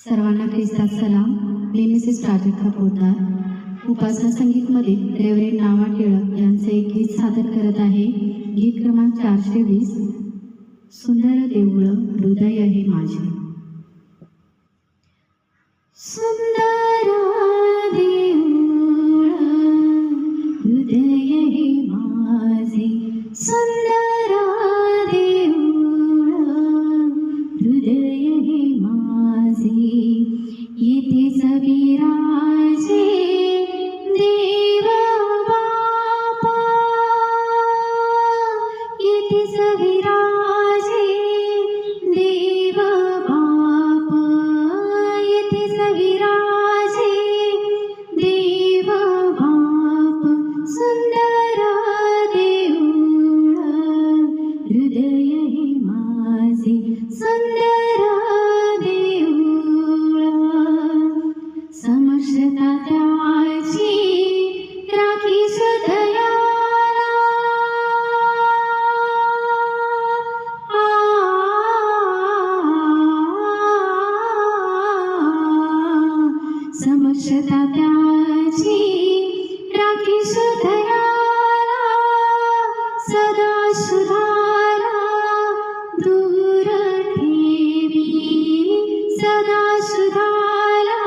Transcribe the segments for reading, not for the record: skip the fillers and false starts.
सर्वांना ख्रिस्तात सलाम. मी मिसेस प्राजक्ता पोद्दार उपासना संगीतमध्ये रेव्हरेंड नावा टिळक यांचे एक गीत सादर करत आहे. गीत क्रमांक 420. सुंदर देऊळ हृदय हे माझे. सुंदर देऊळ हृदय हे माझे. सुंदर देऊळ हृदय हे माझे. येथेच विराजे देव बापा. येथेच विराजे देव बापा. येथेच विराजे देव बाप. सुंदर देऊळ हृदय हे माझे. सुंदर देऊळ समर्थता त्याची राखी हृदयाला. समर्थता त्याची राखी हृदयाला. सदा सुधारा दूर ठेवी. सदा सुधारा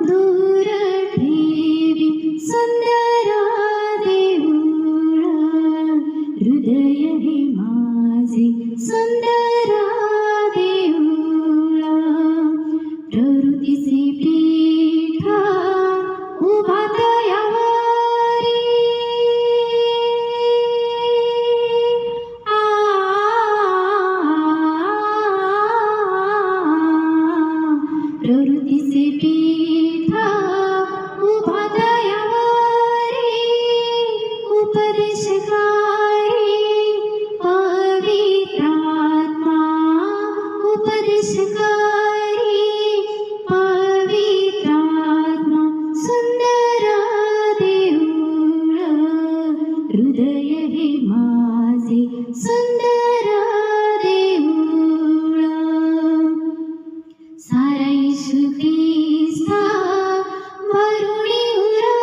दूर ठेवी. सुंदर देऊळ हृदय हे माझे. सुंदर देऊळ प्रवृत्तीचे पीठ उभा तयावरी. प्रवृत्तीचे पीठ उभा तयावरी. उपदेशकारी पवित्रात्मा. उपदेशकारी पवित्रात्मा. सुंदर देऊळ हृदय हे माझे. सुंदर देऊळ सारा येशू ख्रिस्ता भरुणी उरला.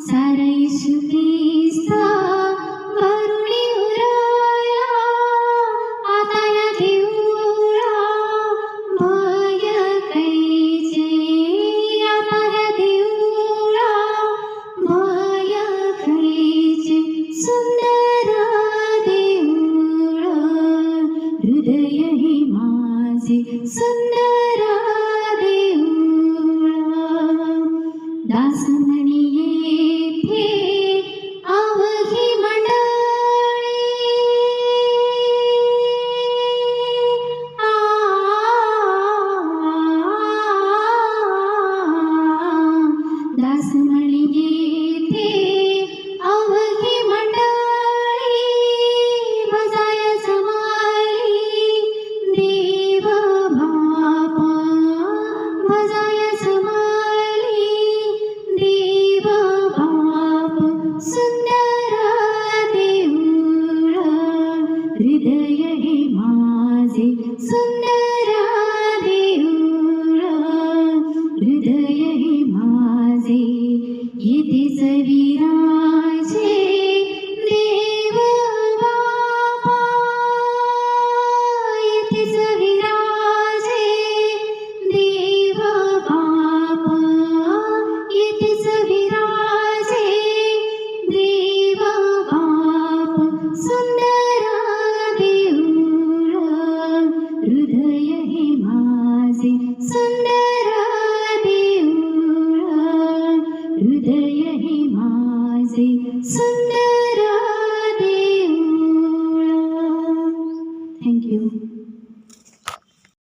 सारा येशू ख्रिस्ता भरुणी उरला. आता या देऊळा भय कैचे. आता या देऊळा भय कैचे. सुंदर देऊळ हृदय हे माझे. सुंदर देऊळ दासमणी येथे अवघी मंडळी. दासमणी येथे अवघी मंडळी. भजाय समाली देव बापा. भजाय समाली देव बाप. सुंदर देऊळ हृदय हे माझे. सुंदर देऊळ हृदय हे माझे. येथेच विराजे देव बापा. येथेच विराजे देव बापा. येथेच विराजे देव बाप. सुंदर देऊळ हृदय हे माझे. सुंदर देऊळ हृदय हे माझे. सुंदर